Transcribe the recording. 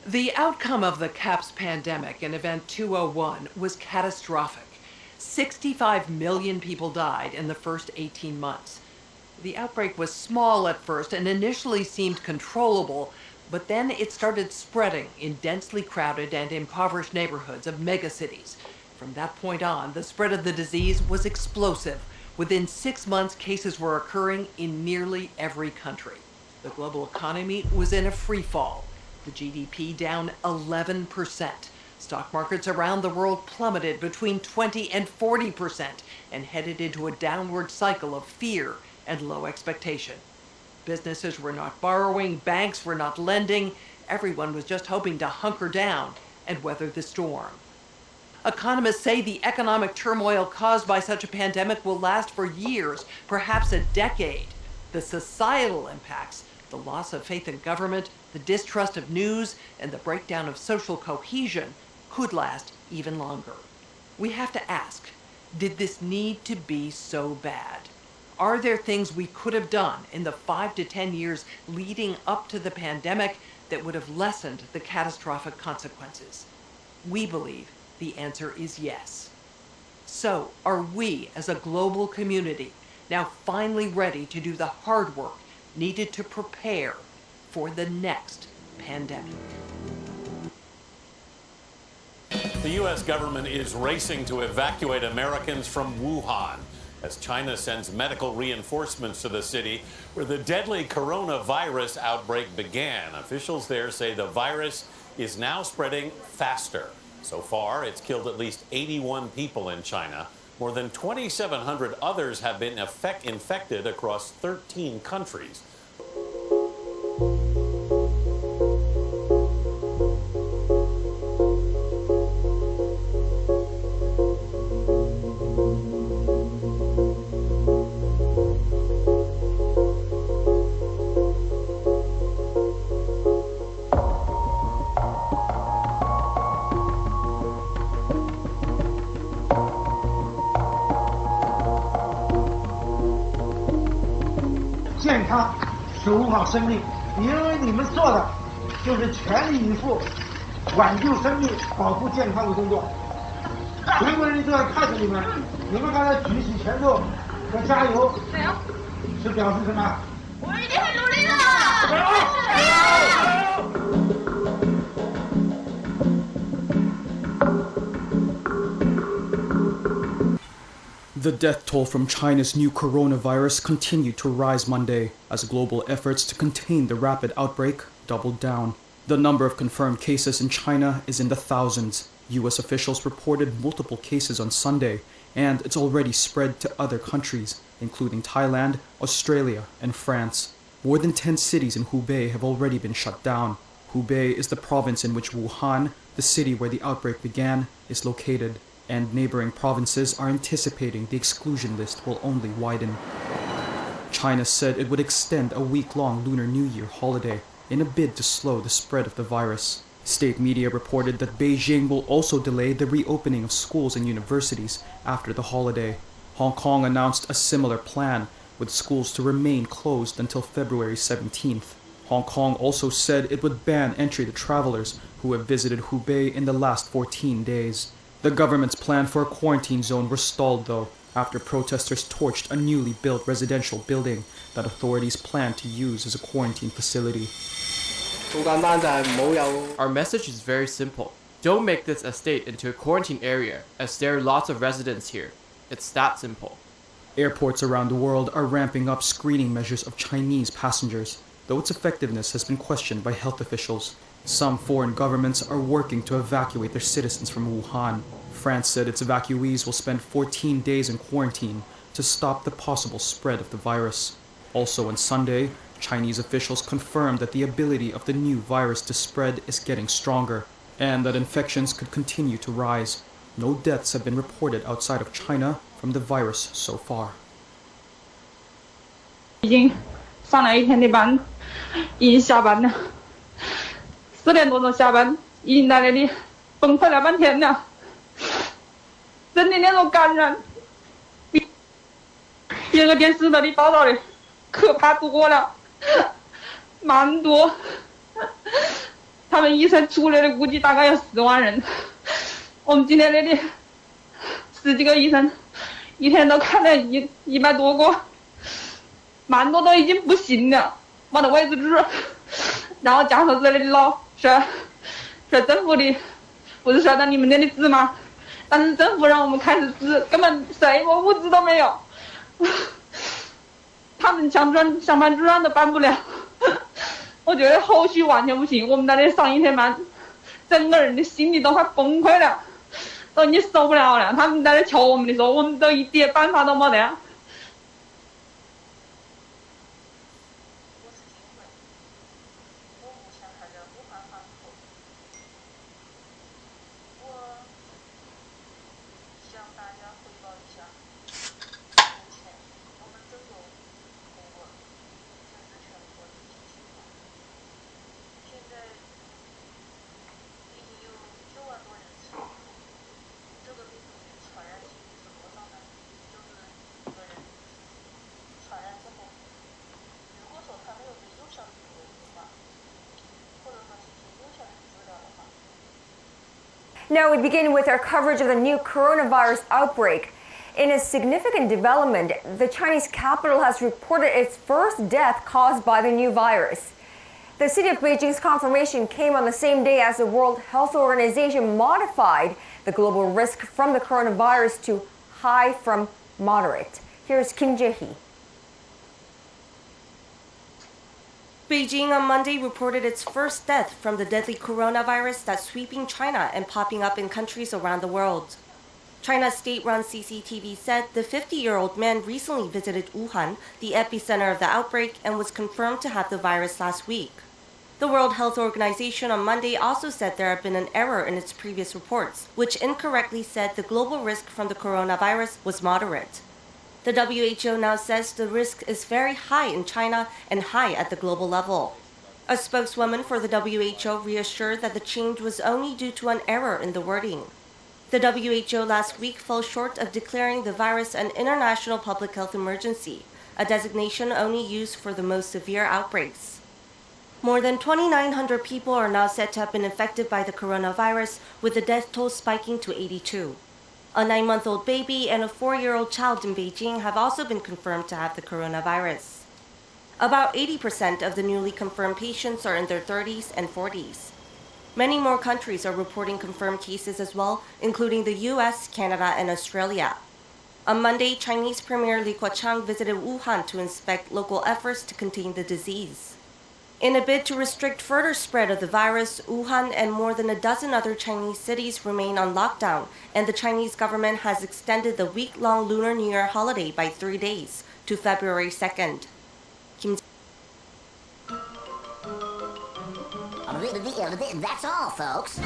The outcome of the CAPS pandemic in Event 201 was catastrophic. 65 million people died in the first 18 months. The outbreak was small at first and initially seemed controllable, but then it started spreading in densely crowded and impoverished neighborhoods of megacities. From that point on, the spread of the disease was explosive. Within 6 months, cases were occurring in nearly every country. The global economy was in a free fall. The GDP down 11%. Stock markets around the world plummeted between 20 and 40% and headed into a downward cycle of fear and low expectation. Businesses were not borrowing, banks were not lending. Everyone was just hoping to hunker down and weather the storm. Economists say the economic turmoil caused by such a pandemic will last for years, perhaps a decade. The societal impacts, the loss of faith in government, the distrust of news, and the breakdown of social cohesion could last even longer. We have to ask, did this need to be so bad? Are there things we could have done in the 5 to 10 years leading up to the pandemic that would have lessened the catastrophic consequences? We believe the answer is yes. So, are we as a global community now finally ready to do the hard work needed to prepare for the next pandemic? The U.S. government is racing to evacuate Americans from Wuhan as China sends medical reinforcements to the city where the deadly coronavirus outbreak began. Officials there say the virus is now spreading faster. So far, it's killed at least 81 people in China. More than 2,700 others have been infected across 13 countries.健康守好生命，因为你们做的就是全力以赴挽救生命、保护健康的工作。全国人民都要看着你们，你们刚才举起拳头和加油，是表示什么？我一定会努力的。The death toll from China's new coronavirus continued to rise Monday as global efforts to contain the rapid outbreak doubled down. The number of confirmed cases in China is in the thousands. U.S. officials reported multiple cases on Sunday, and it's already spread to other countries, including Thailand, Australia, and France. More than 10 cities in Hubei have already been shut down. Hubei is the province in which Wuhan, the city where the outbreak began, is located, and neighboring provinces are anticipating the exclusion list will only widen. China said it would extend a week-long Lunar New Year holiday in a bid to slow the spread of the virus. State media reported that Beijing will also delay the reopening of schools and universities after the holiday. Hong Kong announced a similar plan, with schools to remain closed until February 17th. Hong Kong also said it would ban entry to travelers who have visited Hubei in the last 14 days. The government's plan for a quarantine zone was stalled, though, after protesters torched a newly built residential building that authorities plan to use as a quarantine facility. Our message is very simple. Don't make this estate into a quarantine area, as there are lots of residents here. It's that simple. Airports around the world are ramping up screening measures of Chinese passengers, though its effectiveness has been questioned by health officials. Some foreign governments are working to evacuate their citizens from Wuhan. France said its evacuees will spend 14 days in quarantine to stop the possible spread of the virus. Also on Sunday, Chinese officials confirmed that the ability of the new virus to spread is getting stronger, and that infections could continue to rise. No deaths have been reported outside of China from the virus so far. 已经上了一天的班，已经下班了。4点多钟下班，已经在那里崩溃了半天了。真的那种感染，比这个电视那里报道的可怕多了，蛮多。他他们医生出来的估计大概有10万人。我们今天那里10几个医生，一天都看了100多个，蛮多都已经不行了，没得位置住。然后家属这里闹说政府的不是收到你们那里治吗？但是政府让我们开始治，根本什么物资都没有，他们想办助让都办不了。我觉得后续完全不行，我们在那里上一天班，整个人的心里都快崩溃了，都已经受不了了。他们在那求我们的时候，我们都一点办法都没得。Now we begin with our coverage of the new coronavirus outbreak. In a significant development, the Chinese capital has reported its first death caused by the new virus. The city of Beijing's confirmation came on the same day as the World Health Organization modified the global risk from the coronavirus to high from moderate. Here's Kim Jae-hee. Beijing on Monday reported its first death from the deadly coronavirus that's sweeping China and popping up in countries around the world. China's state-run CCTV said the 50-year-old man recently visited Wuhan, the epicenter of the outbreak, and was confirmed to have the virus last week. The World Health Organization on Monday also said there had been an error in its previous reports, which incorrectly said the global risk from the coronavirus was moderate. The WHO now says the risk is very high in China and high at the global level. A spokeswoman for the WHO reassured that the change was only due to an error in the wording. The WHO last week fell short of declaring the virus an international public health emergency, a designation only used for the most severe outbreaks. More than 2,900 people are now said to have been infected by the coronavirus, with the death toll spiking to 82. A 9-month-old baby and a 4-year-old child in Beijing have also been confirmed to have the coronavirus. About 80% of the newly confirmed patients are in their 30s and 40s. Many more countries are reporting confirmed cases as well, including the US, Canada, and Australia. On Monday, Chinese Premier Li Keqiang visited Wuhan to inspect local efforts to contain the disease. In a bid to restrict further spread of the virus, Wuhan and more than a dozen other Chinese cities remain on lockdown, and the Chinese government has extended the week-long Lunar New Year holiday by 3 days to February 2nd. That's all, folks.